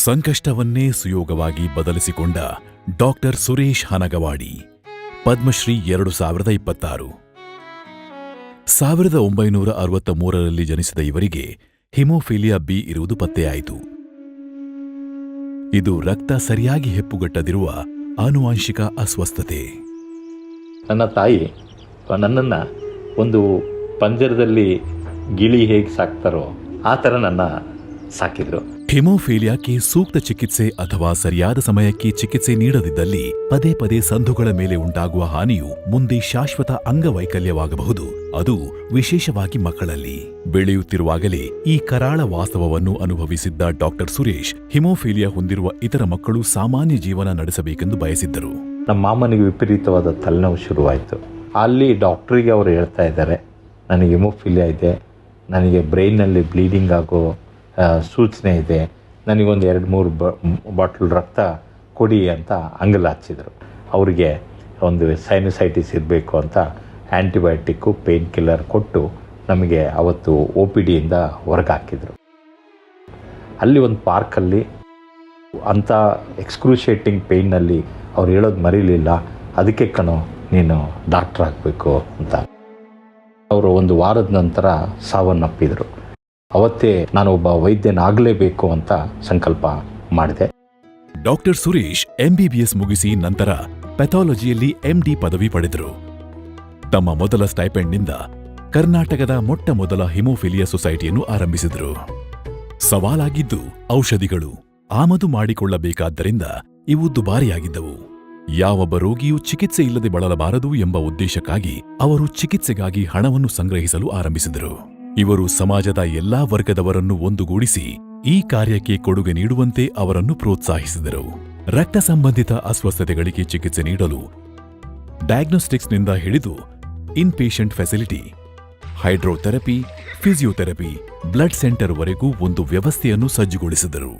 ಸಂಕಷ್ಟವನ್ನೇ ಸುಯೋಗವಾಗಿ ಬದಲಿಸಿಕೊಂಡ doctor Suresh Hanagavadi Padmashri 2026 1963ರಲ್ಲಿ ಜನಿಸಿದ ಇವರಿಗೆ haemophilia B ಇರುವುದು ಪತ್ತೆಯಾಯಿತು. ಇದು ರಕ್ತ ಸರಿಯಾಗಿ ಹೆಪ್ಪುಗಟ್ಟದಿರುವ ಆನುವಂಶಿಕ ಅಸ್ವಸ್ಥತೆ. ನನ್ನ ತಾಯಿ ನನ್ನನ್ನು ಒಂದು ಪಂಜರದಲ್ಲಿ ಗಿಳಿ ಹೇಗೆ ಸಾಕ್ತಾರೋ ಆ ಥರ ನನ್ನ ಸಾಕಿದ್ರು. ಹಿಮೋಫಿಲಿಯಾಕ್ಕೆ ಸೂಕ್ತ ಚಿಕಿತ್ಸೆ ಅಥವಾ ಸರಿಯಾದ ಸಮಯಕ್ಕೆ ಚಿಕಿತ್ಸೆ ನೀಡದಿದ್ದಲ್ಲಿ ಪದೇ ಪದೇ ಸಂದುಗಳ ಮೇಲೆ ಉಂಟಾಗುವ ಹಾನಿಯು ಮುಂದೆ ಶಾಶ್ವತ ಅಂಗವೈಕಲ್ಯವಾಗಬಹುದು. ಅದು ವಿಶೇಷವಾಗಿ ಮಕ್ಕಳಲ್ಲಿ. ಬೆಳೆಯುತ್ತಿರುವಾಗಲೇ ಈ ಕರಾಳ ವಾಸ್ತವವನ್ನು ಅನುಭವಿಸಿದ್ದ ಡಾಕ್ಟರ್ ಸುರೇಶ್ ಹಿಮೋಫಿಲಿಯಾ ಹೊಂದಿರುವ ಇತರ ಮಕ್ಕಳು ಸಾಮಾನ್ಯ ಜೀವನ ನಡೆಸಬೇಕೆಂದು ಬಯಸಿದ್ದರು. ನಮ್ಮ ಮಾಮನಿಗೆ ವಿಪರೀತವಾದ ತಲೆನೋವು ಶುರುವಾಯಿತು. ಅಲ್ಲಿ ಡಾಕ್ಟ್ರಿಗೆ ಅವರು ಹೇಳ್ತಾ ಇದ್ದಾರೆ, ನನಗೆ ಹಿಮೋಫಿಲಿಯಾ ಇದೆ, ನನಗೆ ಬ್ರೈನ್ನಲ್ಲಿ ಬ್ಲೀಡಿಂಗ್ ಆಗೋ ಸೂಚನೆ ಇದೆ, ನನಗೊಂದು 2-3 ಬಾಟ್ಲ್ ರಕ್ತ ಕೊಡಿ ಅಂತ ಅಂಗಲ ಹಚ್ಚಿದರು. ಅವರಿಗೆ ಒಂದು ಸೈನಸೈಟಿಸ್ ಇರಬೇಕು ಅಂತ ಆ್ಯಂಟಿಬಯೋಟಿಕ್ಕು ಪೇನ್ ಕಿಲ್ಲರ್ ಕೊಟ್ಟು ನಮಗೆ ಅವತ್ತು OPD ಯಿಂದ ಹೊರಗೆ ಹಾಕಿದರು. ಅಲ್ಲಿ ಒಂದು ಪಾರ್ಕಲ್ಲಿ ಅಂಥ ಎಕ್ಸ್ಕ್ರೂಷಿಯೇಟಿಂಗ್ ಪೇಯ್ನಲ್ಲಿ ಅವ್ರು ಹೇಳೋದು ಮರೀಲಿಲ್ಲ, ಅದಕ್ಕೆ ಕಣೋ ನೀನು ಡಾಕ್ಟ್ರ್ ಆಗಬೇಕು ಅಂತ. ಅವರು ಒಂದು ವಾರದ ನಂತರ ಸಾವನ್ನಪ್ಪಿದರು. ಅವತ್ತೇ ನಾನು ಒಬ್ಬ ವೈದ್ಯನಾಗಲೇಬೇಕು ಅಂತ ಸಂಕಲ್ಪ ಮಾಡಿದೆ. ಡಾಕ್ಟರ್ ಸುರೇಶ್ MBBS ಮುಗಿಸಿ ನಂತರ ಪ್ಯಾಥಾಲಜಿಯಲ್ಲಿ MD ಪದವಿ ಪಡೆದರು. ತಮ್ಮ ಮೊದಲ ಸ್ಟೈಪೆಂಡ್ನಿಂದ ಕರ್ನಾಟಕದ ಮೊಟ್ಟ ಮೊದಲ ಹಿಮೋಫಿಲಿಯಾ ಸೊಸೈಟಿಯನ್ನು ಆರಂಭಿಸಿದರು. ಸವಾಲಾಗಿದ್ದು ಔಷಧಿಗಳು ಆಮದು ಮಾಡಿಕೊಳ್ಳಬೇಕಾದ್ದರಿಂದ ಇವು ದುಬಾರಿಯಾಗಿದ್ದವು. ಯಾವೊಬ್ಬ ರೋಗಿಯೂ ಚಿಕಿತ್ಸೆ ಇಲ್ಲದೆ ಬಳಲಬಾರದು ಎಂಬ ಉದ್ದೇಶಕ್ಕಾಗಿ ಅವರು ಚಿಕಿತ್ಸೆಗಾಗಿ ಹಣವನ್ನು ಸಂಗ್ರಹಿಸಲು ಆರಂಭಿಸಿದರು. ಇವರು ಸಮಾಜದ ಎಲ್ಲಾ ವರ್ಗದವರನ್ನು ಒಂದುಗೂಡಿಸಿ ಈ ಕಾರ್ಯಕ್ಕೆ ಕೊಡುಗೆ ನೀಡುವಂತೆ ಅವರನ್ನು ಪ್ರೋತ್ಸಾಹಿಸಿದರು. ರಕ್ತ ಸಂಬಂಧಿತ ಅಸ್ವಸ್ಥತೆಗಳಿಗೆ ಚಿಕಿತ್ಸೆ ನೀಡಲು ಡಯಾಗ್ನೋಸ್ಟಿಕ್ಸ್ನಿಂದ ಹಿಡಿದು inpatient facility, hydrotherapy, physiotherapy, blood ಸೆಂಟರ್ವರೆಗೂ ಒಂದು ವ್ಯವಸ್ಥೆಯನ್ನು ಸಜ್ಜುಗೊಳಿಸಿದರು.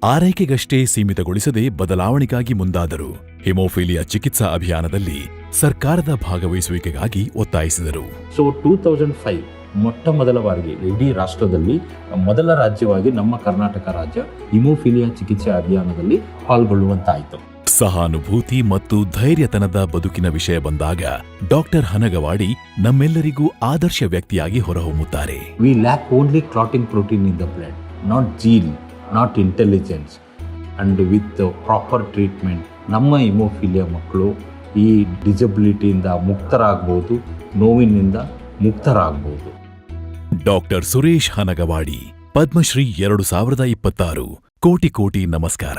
ಆರೈಕೆಗಷ್ಟೇ ಸೀಮಿತಗೊಳಿಸದೆ ಬದಲಾವಣೆಗಾಗಿ ಮುಂದಾದರು. ಹಿಮೋಫಿಲಿಯಾ ಚಿಕಿತ್ಸಾ ಅಭಿಯಾನದಲ್ಲಿ ಸರ್ಕಾರದ ಭಾಗವಹಿಸುವಿಕೆಗಾಗಿ ಒತ್ತಾಯಿಸಿದರು. 2005 ಮೊಟ್ಟ ಮೊದಲ ಬಾರಿಗೆ ಇಡೀ ರಾಷ್ಟ್ರದಲ್ಲಿ ಮೊದಲ ರಾಜ್ಯವಾಗಿ ನಮ್ಮ ಕರ್ನಾಟಕ ರಾಜ್ಯ ಹಿಮೋಫಿಲಿಯಾ ಚಿಕಿತ್ಸೆ ಅಭಿಯಾನದಲ್ಲಿ ಪಾಲ್ಗೊಳ್ಳುವಂತಾಯಿತು. ಸಹಾನುಭೂತಿ ಮತ್ತು ಧೈರ್ಯತನದ ಬದುಕಿನ ವಿಷಯ ಬಂದಾಗ ಡಾಕ್ಟರ್ ಹನಗವಾಡಿ ನಮ್ಮೆಲ್ಲರಿಗೂ ಆದರ್ಶ ವ್ಯಕ್ತಿಯಾಗಿ ಹೊರಹೊಮ್ಮುತ್ತಾರೆ. We lack only clotting protein in the blood, not gene, not intelligence. And with proper treatment ನಮ್ಮ ಹಿಮೋಫಿಲಿಯಾ ಮಕ್ಕಳು ಈ ಡಿಸಬಿಲಿಟಿಯಿಂದ ಮುಕ್ತರಾಗಬಹುದು, ನೋವಿನಿಂದ ಮುಕ್ತರಾಗಬಹುದು. ಡಾಕ್ಟರ್ ಸುರೇಶ್ ಹನಗವಾಡಿ ಪದ್ಮಶ್ರೀ 2026 ಕೋಟಿ ಕೋಟಿ ನಮಸ್ಕಾರ.